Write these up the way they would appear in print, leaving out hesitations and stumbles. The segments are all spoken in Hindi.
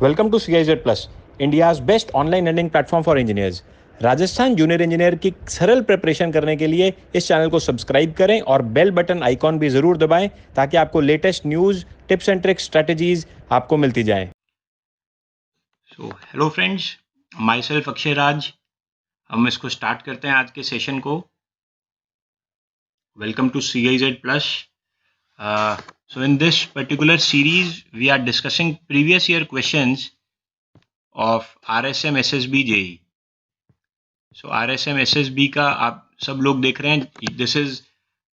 Welcome to CIZ plus, India's best online learning platform for engineers. Rajasthan junior engineer की सरल प्रिपरेशन करने के लिए इस चैनल को सब्सक्राइब करें और बेल बटन आइकॉन भी ज़रूर दबाएं ताकि आपको latest news, tips and tricks, strategies आपको मिलती जाएं। So hello friends, myself Akshay Raj. हम इसको स्टार्ट करते हैं आज के सेशन को। Welcome to CIZ plus. So in this particular series we are discussing previous year questions of RSM SSB JEE. So RSM SSB का आप सब लोग देख रहे हैं। This is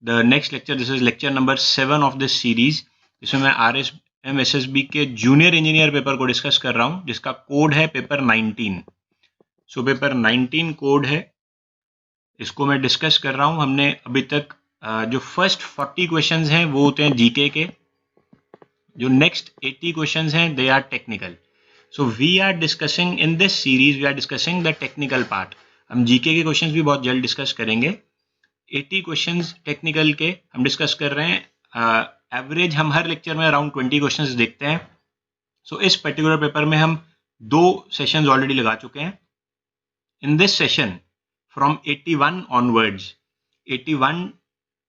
the next lecture, this is lecture number 7 of this series, जिसमें मैं RSM SSB के जूनियर इंजीनियर पेपर को डिस्कस कर रहा हूँ, जिसका कोड है पेपर 19। सो पेपर 19 कोड है, इसको मैं डिस्कस कर रहा हूँ। हमने अभी तक जो फर्स्ट 40 क्वेश्चंस हैं वो होते हैं जीके के, जो नेक्स्ट 80 क्वेश्चंस हैं they are technical. So we are discussing in this series, we are discussing the technical part. हम जीके के क्वेश्चंस भी बहुत जल्द डिस्कस करेंगे। 80 क्वेश्चंस टेक्निकल के हम डिस्कस कर रहे हैं। एवरेज हम हर लेक्चर में अराउंड 20 क्वेश्चंस देखते हैं। सो इस पर्टिकुलर पेपर में हम 2 सेशंस ऑलरेडी लगा चुके हैं। In this session from 81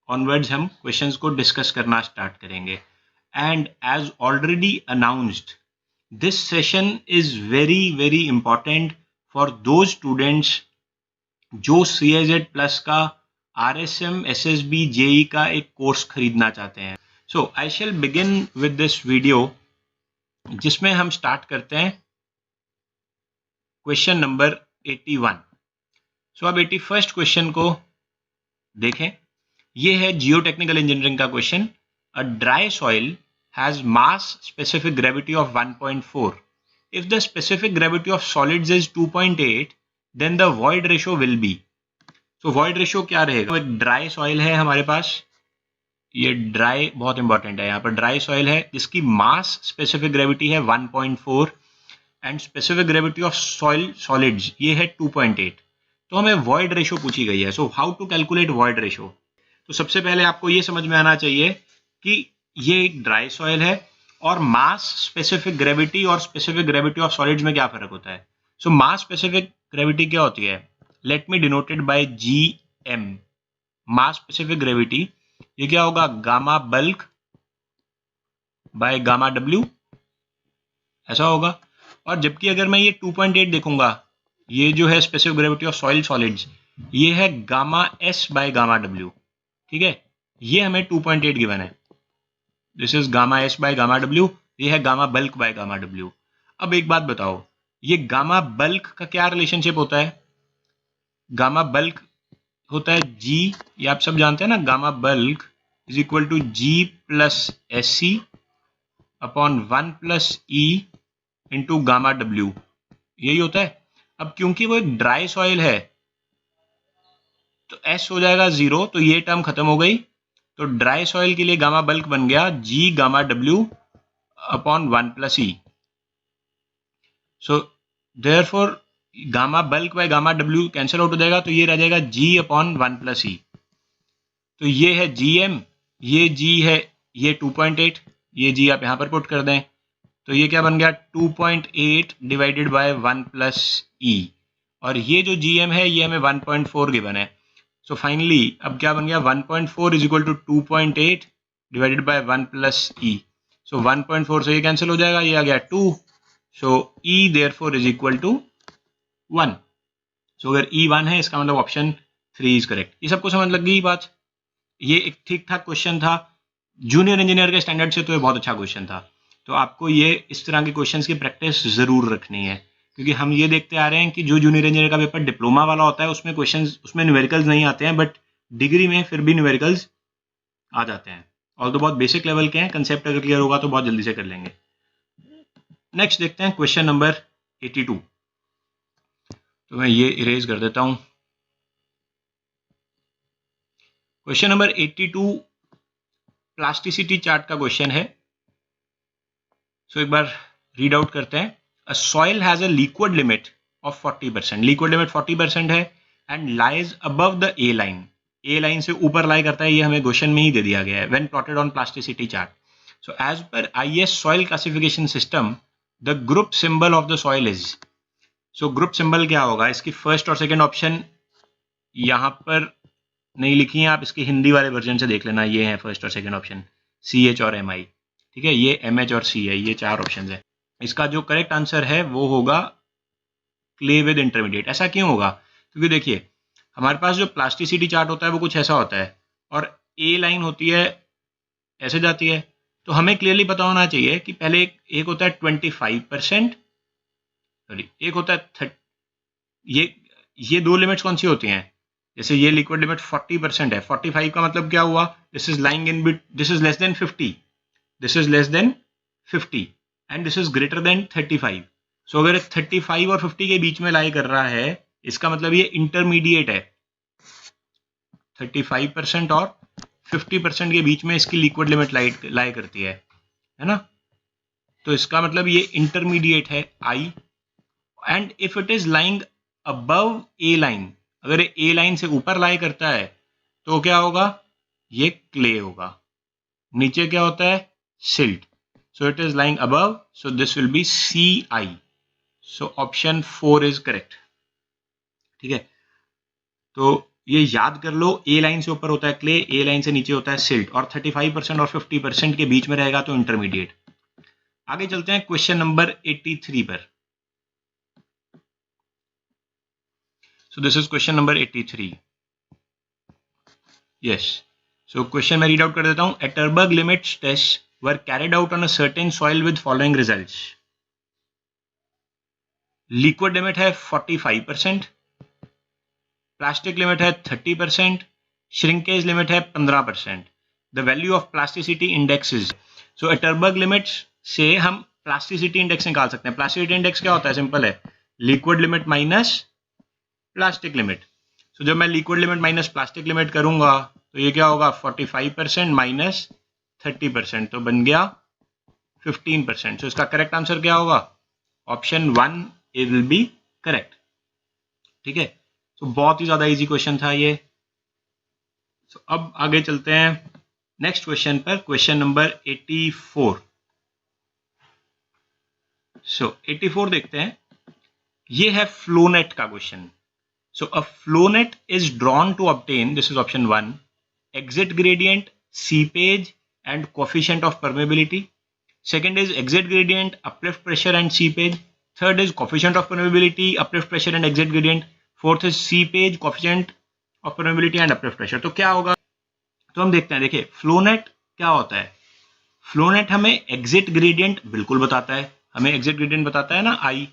onwards हम क्वेश्चंस को डिस्कस करना स्टार्ट करेंगे। And as already announced, this session is very very important for those students जो CIZ प्लस का RSM SSB JEE का एक कोर्स खरीदना चाहते हैं। सो आई शैल बिगिन विद दिस वीडियो, जिसमें हम स्टार्ट करते हैं क्वेश्चन नंबर 81। सो अब 81st क्वेश्चन को देखें। ये है जियो टेक्निकल इंजीनियरिंग का question. A dry soil has mass specific gravity of 1.4। If the specific gravity of solids is 2.8 then the void ratio will be. So void ratio क्या रहेगा? एक ड्राई सॉइल है हमारे पास, ये ड्राई बहुत इंपॉर्टेंट है, यहाँ पर ड्राई सॉइल है जिसकी मास स्पेसिफिक ग्रेविटी है 1.4 and specific gravity of soil solids ये है 2.8। तो हमें वॉइड रेशो पूछी गई है। So how to calculate void ratio? तो सबसे पहले आपको ये समझ में आना चाहिए कि ये एक ड्राई सॉइल है और मास स्पेसिफिक ग्रेविटी और स्पेसिफिक ग्रेविटी ऑफ सॉलिड्स में क्या फर्क होता है? सो मास स्पेसिफिक ग्रेविटी क्या होती है? Let me denoted by GM। Mass specific gravity ये क्या होगा? Gamma bulk by gamma W, ऐसा होगा। और जबकि अगर मैं ये 2.8 देखूंगा, ये जो है specific gravity of soil solids, ये है gamma S by gamma W। ठीक है, ये हमें 2.8 गिवन है। This is gamma S by gamma W, ये है gamma bulk by gamma W। अब एक बात बताओ, ये गामा बल्क का क्या रिलेशनशिप होता है? गामा बल्क होता है G, ये आप सब जानते हैं ना, gamma bulk is equal to G plus SC upon 1 plus E into gamma W, यही होता है। अब क्योंकि वो एक ड्राई सॉइल है तो S हो जाएगा 0, तो ये टर्म खत्म हो गई। तो ड्राई सॉइल के लिए गामा बल्क बन गया G gamma W upon 1 plus E। So therefore gamma bulk by gamma W cancel out हो जाएगा, तो ये रह जाएगा G अपॉन 1 प्लस E। तो ये है GM, ये G है, ये 2.8, ये G आप यहां पर पुट कर दें, तो ये क्या बन गया? 2.8 डिवाइडेड बाय 1 प्लस E। और ये जो GM है ये हमें 1.4 गिवन है। सो फाइनली अब क्या बन गया? 1.4 is equal to 2.8 divided by 1 plus E। So 1.4 से ये कैंसिल हो जाएगा, ये आ गया 2। So E therefore is equal to 1। सो अगर E 1 है, इसका मतलब ऑप्शन 3 इज करेक्ट। ये सबको समझ लग गई बात? ये एक ठीक ठाक क्वेश्चन था जूनियर इंजीनियर के स्टैंडर्ड से, तो ये बहुत अच्छा क्वेश्चन था। तो आपको ये इस तरह के क्वेश्चंस की प्रैक्टिस जरूर रखनी है, क्योंकि हम ये देखते आ रहे हैं कि जो जूनियर इंजीनियर का पेपर डिप्लोमा वाला होता है उसमें क्वेश्चंस, उसमें न्यूमेरिकल्स नहीं आते हैं, बट डिग्री में फिर भी न्यूमेरिकल्स आ जाते हैं। और तो बहुत बेसिक लेवल के हैं, कंसेप्ट अगर क्लियर होगा तो बहुत जल्दी से कर लेंगे। नेक्स्ट देखते हैं क्वेश्चन नंबर 82। तो मैं ये इरेज कर देता हूं। क्वेश्चन नंबर 82 प्लास्टिसिटी चार्ट का क्वेश्चन है। सो एक बार रीड आउट करते हैं। A soil has a liquid limit of 40%. Liquid limit 40% है and lies above the A line. A line से ऊपर लाई करता है, ये हमें क्वेश्चन में ही दे दिया गया है। When plotted on plasticity chart. So as per IS soil classification system, the group symbol of the soil is. So group symbol क्या होगा, इसकी फर्स्ट और सेकेंड ऑप्शन यहाँ पर नहीं लिखी है, आप इसके हिंदी वाले वर्जन से देख लेना, ये है फर्स्ट और सेकेंड ऑप्शन, CH और MI, ठीक है, ये MH और C है, ये 4 ऑप्शन है। इसका जो करेक्ट आंसर है वो होगा क्ले विद इंटरमीडिएट। ऐसा क्यों होगा, क्योंकि देखिए हमारे पास जो प्लास्टिसिटी चार्ट होता है वो कुछ ऐसा होता है, और ए लाइन होती है ऐसे जाती है, तो हमें क्लियरली पता होना चाहिए कि पहले एक होता है 25%, सॉरी एक होता है 30, ये दो लिमिट्स कौन सी होती हैं, जैसे ये लिक्विड लिमिट 40% है, 45 का मतलब क्या हुआ, this is lying in bit, this is less than 50, this is less than 50 and this is greater than 35। सो अगर 35 और 50 के बीच में लाई कर रहा है, इसका मतलब ये इंटरमीडिएट है, 35% और 50% के बीच में इसकी लिक्विड लिमिट लाई करती है ना, तो इसका मतलब ये इंटरमीडिएट है I, and if it is lying above A line, अगर ए लाइन से ऊपर लाई करता है तो क्या होगा, ये क्ले होगा, नीचे क्या होता है, silt, so it is lying above, so this will be CI, so option 4 is correct, ठीक है। तो ये याद कर लो, ए लाइन से ऊपर होता है क्ले, ए लाइन से नीचे होता है सिल्ट, और 35% और 50% के बीच में रहेगा तो इंटरमीडिएट। आगे चलते हैं क्वेश्चन नंबर 83 पर। So this is question number 83. Yes. So question मैं read out कर देता हूँ. Atterberg limits tests were carried out on a certain soil with following results. Liquid limit है 45%, plastic limit है 30%, shrinkage limit है 15%. The value of plasticity index is. So Atterberg limits से हम plasticity index निकाल सकते हैं. Plasticity index क्या होता है, सिंपल है, liquid limit minus plastic limit. So जब मैं liquid limit minus plastic limit करूंगा तो ये क्या होगा, 45% माइनस 30%, तो बन गया 15%। सो इसका करेक्ट आंसर क्या होगा, option 1 it will be correct, ठीक है। सो बहुत ही ज्यादा इजी क्वेश्चन था ये। सो अब आगे चलते हैं नेक्स्ट क्वेश्चन पर, क्वेश्चन नंबर 84। सो 84 देखते हैं, ये है फ्लोनेट का question. So a flownet is drawn to obtain, this is option 1, exit gradient, seepage and coefficient of permeability. Second is exit gradient, uplift pressure and seepage. Third is coefficient of permeability, uplift pressure and exit gradient. Fourth is seepage, coefficient of permeability and uplift pressure. तो क्या होगा, तो हम देखते हैं। देखिए फ्लोनेट क्या होता है, फ्लोनेट हमें एग्जिट ग्रेडियंट बिल्कुल बताता है, हमें एग्जिट ग्रेडियंट बताता है ना I,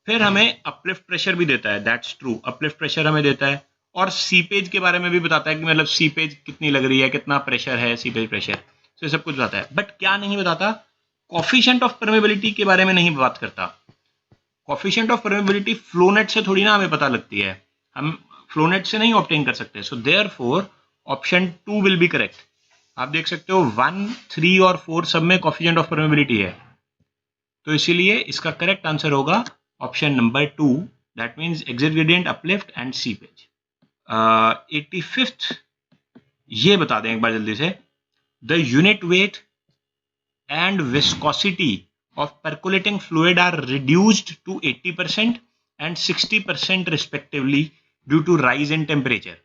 फिर हमें अपलिफ्ट प्रेशर भी देता है, दैट्स ट्रू, अपलिफ्ट प्रेशर हमें देता है, और सीपेज के बारे में भी बताता है कि मतलब सीपेज कितनी लग रही है, कितना प्रेशर है, सीपेज प्रेशर, तो ये सब कुछ बताता है। बट क्या नहीं बताता, कोफिशिएंट ऑफ परमेबिलिटी के बारे में नहीं बात करता। कोफिशिएंट ऑफ परमेबिलिटी फ्लोनेट से थोड़ी ना हमें पता लगती है, हम फ्लोनेट से नहीं ऑब्टेन कर सकते। So therefore option 2 will be correct. आप देख सकते हो 1, 3 और 4 सब में कोफिशिएंट ऑफ परमेबिलिटी है, तो इसीलिए इसका करेक्ट आंसर होगा option number 2, that means exit gradient, uplift and seepage. 85th ये बता दें एक बार जल्दी से, the unit weight and viscosity of percolating fluid are reduced to 80% and 60% respectively due to rise in temperature.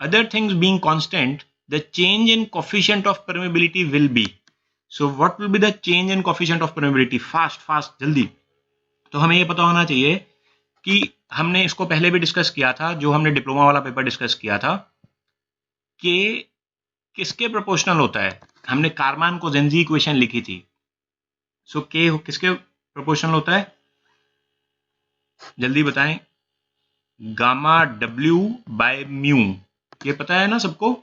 Other things being constant, the change in coefficient of permeability will be. So what will be the change in coefficient of permeability? Fast जल्दी। तो हमें ये पता होना चाहिए कि हमने इसको पहले भी डिस्कस किया था, जो हमने डिप्लोमा वाला पेपर डिस्कस किया था, कि किसके प्रोपोर्शनल होता है। हमने कारमान कोजेंजी इक्वेशन लिखी थी। सो के किसके प्रोपोर्शनल होता है, जल्दी बताएं, गामा डब्ल्यू बाय म्यू, ये पता है ना सबको,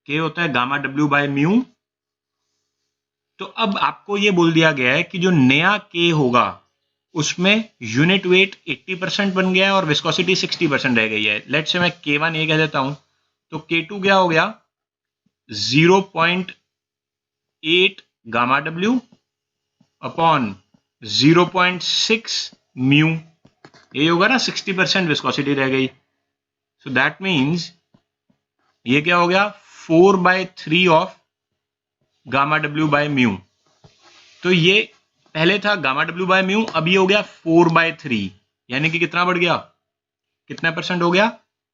के होता है गामा डब्ल्यू बाय म्यू। तो अब आपको ये बोल दिया गया है कि जो नया के होगा उसमें यूनिट वेट 80% बन गया है और विस्कोसिटी 60% रह गई है। लेट से मैं K1 ये कह देता हूं, तो K2 क्या हो गया, 0.8 गामा डब्ल्यू अपॉन 0.6 म्यू, ये होगा ना, 60% विस्कोसिटी रह गई। सो दैट मीन्स ये क्या हो गया, 4/3 of gamma W by mu. तो ये पहले था गामा डब्ल्यू बाय म्यू, अब ये हो गया 4/3, यानी कि कितना बढ़ गया, कितना परसेंट हो गया,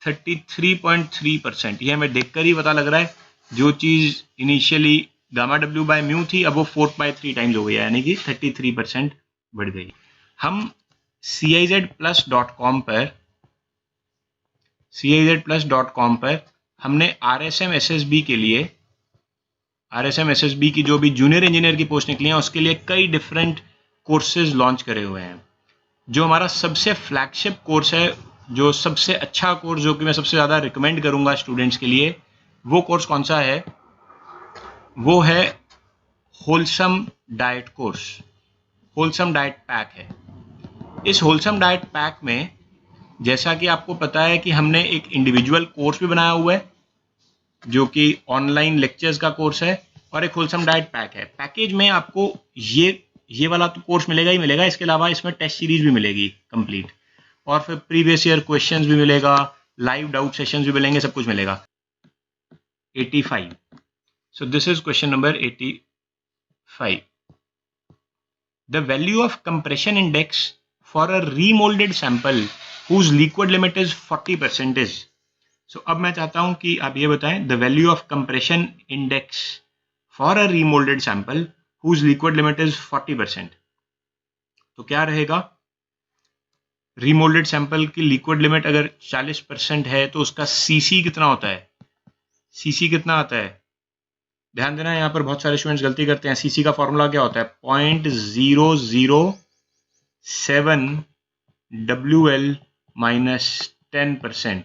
33.3%। ये हमें देखकर ही पता लग रहा है, जो चीज initially gamma W by mu थी अब वो 4/3 टाइम्स हो गया, यानी कि 33% बढ़ गई। हम CIZplus.com पर हमने RSM SSB के लिए, RSM SSB की जो भी जूनियर इंजीनियर की पोस्ट निकली है उसके लिए कई डिफरेंट कोर्सेज लॉन्च करे हुए हैं। जो हमारा सबसे फ्लैगशिप कोर्स है, जो सबसे अच्छा कोर्स, जो कि मैं सबसे ज़्यादा रिकमेंड करूंगा स्टूडेंट्स के लिए, वो कोर्स कौन सा है, वो है wholesome diet course, wholesome diet pack है। इस होलसम डाइट पैक में जैसा कि आपको पता है कि हमने एक इंडिविजुअल कोर्स भी बनाया हुआ है जो कि ऑनलाइन लेक्चर्स का कोर्स है, और एक होलसम डाइट पैक है। पैकेज में आपको ये वाला तो कोर्स मिलेगा ही मिलेगा, इसके अलावा इसमें टेस्ट सीरीज भी मिलेगी कंप्लीट, और फिर प्रीवियस ईयर क्वेश्चंस भी मिलेगा, लाइव डाउट सेशंस भी मिलेंगे, सब कुछ मिलेगा। 85, so this is question number 85। The value of compression index for a remoulded sample whose liquid limit is 40% is, so अब मैं चाहता हूं कि आप ये बताएं the value of compression index for a remolded sample whose liquid limit is 40%। तो क्या रहेगा, remolded sample की liquid limit अगर 40% है तो उसका CC कितना होता है, CC कितना आता है, ध्यान देना यहाँ पर बहुत सारे स्टूडेंट्स गलती करते हैं। CC का फॉर्मूला क्या होता है, 0.007 WL -10%।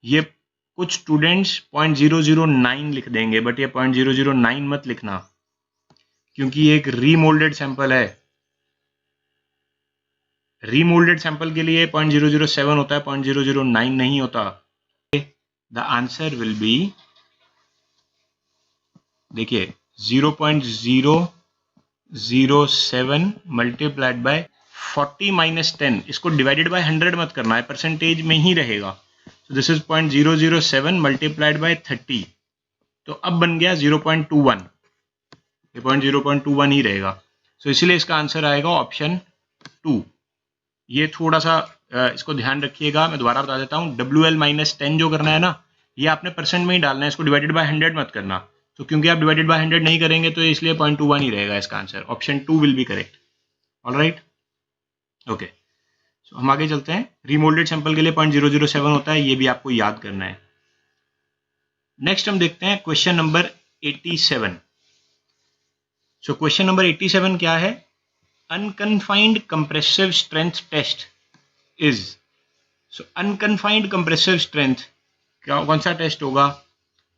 ये कुछ स्टूडेंट्स 0.009 लिख देंगे, बट ये 0.009 मत लिखना, क्योंकि ये एक रीमोल्डेड सैंपल है। रीमोल्डेड सैंपल के लिए 0.007 होता है, 0.009 नहीं होता। द आंसर विल बी, देखिए 0.007 मल्टीप्लाइड बाय 40 - 10, इसको डिवाइडेड बाय 100 मत करना है, परसेंटेज में ही रहेगा। So this is 0.007 multiplied by 30, तो अब बन गया 0.21, ये 0.21 ही रहेगा। So इसीलिए इसका आंसर आएगा ऑप्शन 2। ये थोड़ा सा इसको ध्यान रखिएगा, मैं दोबारा बता देता हूँ। WL -10 जो करना है ना, ये आपने परसेंट में ही डालना है, इसको डिवाइडेड बाय 100 मत करना। तो क्योंकि आप डिवाइडेड बाय 100 नहीं करेंगे तो इसलिए 0.21 ही रहेगा इसका answer. Option 2 will be correct. Alright, okay, so, हम आगे चलते हैं। रीमोल्डेड सैंपल के लिए 0.007 होता है, ये भी आपको याद करना है। नेक्स्ट हम देखते हैं question number 87। So question number 87 क्या है, unconfined compressive strength test is. So unconfined compressive strength कौन सा टेस्ट होगा,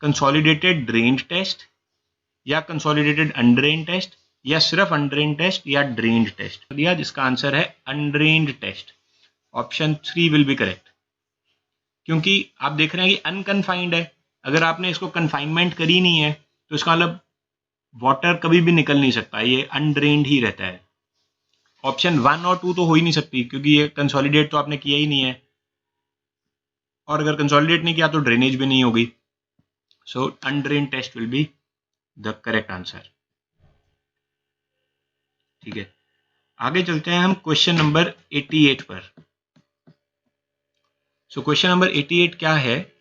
कंसोलिडेटेड ड्रेन्ड टेस्ट, या कंसोलिडेटेड अनड्रेन्ड टेस्ट, या सिर्फ अनड्रेन्ड टेस्ट, या ड्रेन्ड टेस्ट दिया, जिसका आंसर है undrained test. Option 3 will be correct, क्योंकि आप देख रहे हैं कि अनकन्फाइंड है, अगर आपने इसको कन्फाइनमेंट करी नहीं है तो इसका मतलब वाटर कभी भी निकल नहीं सकता, ये अनड्रेन्ड ही रहता है। ऑप्शन 1 और 2 तो हो ही नहीं सकती, क्योंकि ये कंसोलिडेट तो आपने किया ही नहीं है, और अगर कंसोलिडेट नहीं किया तो ड्रेनेज भी नहीं होगी। So undrained test will be the correct answer. ठीक है, आगे चलते हैं हम क्वेश्चन नंबर 88 पर। सो क्वेश्चन नंबर 88 क्या है,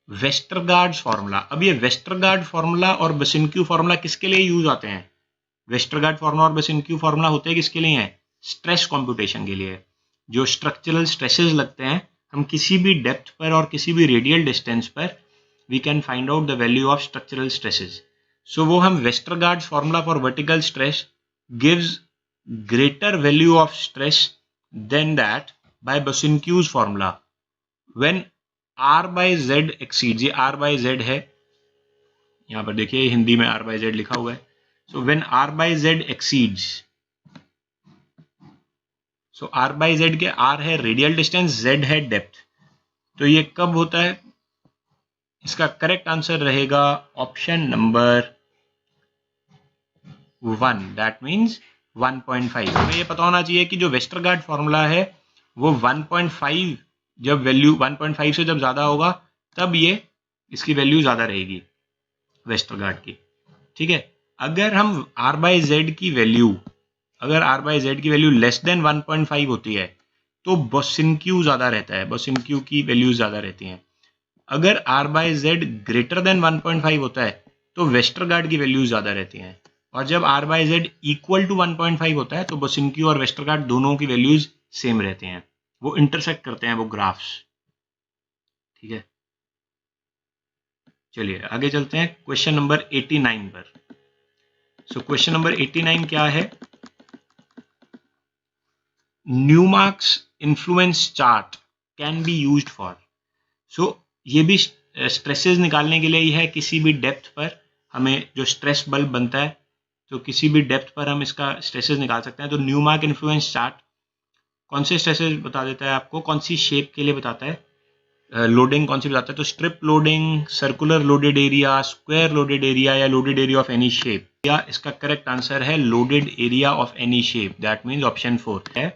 वेस्टरगार्ड फॉर्मूला। अब ये वेस्टरगार्ड फॉर्मूला और बेसिनक्यू फॉर्मूला किसके लिए यूज आते हैं, वेस्टरगार्ड फॉर्मूला और बेसिनक्यू फॉर्मूला होते हैं किसके लिए हैं, स्ट्रेस कंप्यूटेशन के लिए। जो स्ट्रक्चरल स्ट्रेसेस लगते हैं, हम किसी भी डेप्थ पर और किसी भी रेडियल डिस्टेंस पर we can find out the value of structural stresses. So वो हम Westergaard formula for vertical stress gives greater value of stress than that by Basinkhu's formula when R by Z exceeds, ये R by Z है, यहाँ पर देखिए हिंदी में R by Z लिखा हुआ है। So when R by Z exceeds, so R by Z के R है रेडियल डिस्टेंस, Z है डेप्थ, तो ये कब होता है, इसका करेक्ट आंसर रहेगा ऑप्शन नंबर 1, दैट मीन्स 1.5। हमें ये पता होना चाहिए कि जो वेस्टरगार्ड फॉर्मूला है वो 1.5, जब वैल्यू 1.5 से जब ज़्यादा होगा तब ये इसकी वैल्यू ज़्यादा रहेगी वेस्टरगार्ड की। ठीक है, अगर हम r बाई जेड की वैल्यू लेस देन 1.5 होती है तो बोसिनक्यू ज़्यादा रहता है, बोसिनक्यू की वैल्यूज ज़्यादा रहती हैं। अगर r by Z greater than 1.5 होता है तो वेस्टरगार्ड की वैल्यूज ज़्यादा रहती हैं। और जब r by Z equal to 1.5 होता है तो बोसिनक्यू और वेस्टरगार्ड दोनों की वैल्यूज सेम रहती हैं, वो इंटरसेक्ट करते हैं वो ग्राफ्स। ठीक है, चलिए आगे चलते हैं क्वेश्चन नंबर 89 पर। सो क्वेश्चन नंबर 89 क्या है? Newmark's influence chart can be used for. So ये भी स्ट्रेसेस निकालने के लिए ही है। किसी भी डेप्थ पर हमें जो स्ट्रेस बल्ब बनता है तो किसी भी डेप्थ पर हम इसका स्ट्रेसेस निकाल सकते हैं। तो न्यूमार्क इन्फ्लुएंस चार्ट कौन से स्ट्रेसेस बता देता है आपको, कौन सी शेप के लिए बताता है, लोडिंग कौन सी बताता है। तो strip loading, circular loaded area, square loaded area या loaded area of any shape. या इसका करेक्ट आंसर है loaded area of any shape, that means option 4 है।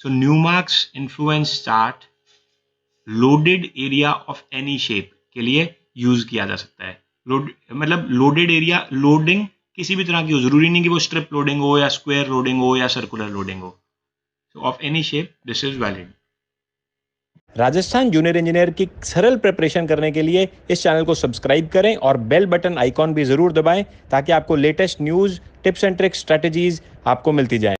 So Newmark's influence chart loaded area of any shape के लिए यूज किया जा सकता है। मतलब लोडेड एरिया, लोडिंग किसी भी तरह की हो, जरूरी नहीं कि वो स्ट्रिप लोडिंग हो या स्क्वायर लोडिंग हो या सर्कुलर लोडिंग हो। सो of any shape this is valid. Rajasthan junior engineer की सरल प्रिपरेशन करने के लिए इस चैनल को सब्सक्राइब करें और बेल बटन आइकॉन भी ज़रूर दबाएं ताकि आपको latest news, tips and tricks, strategies आपको मिलती जाएं।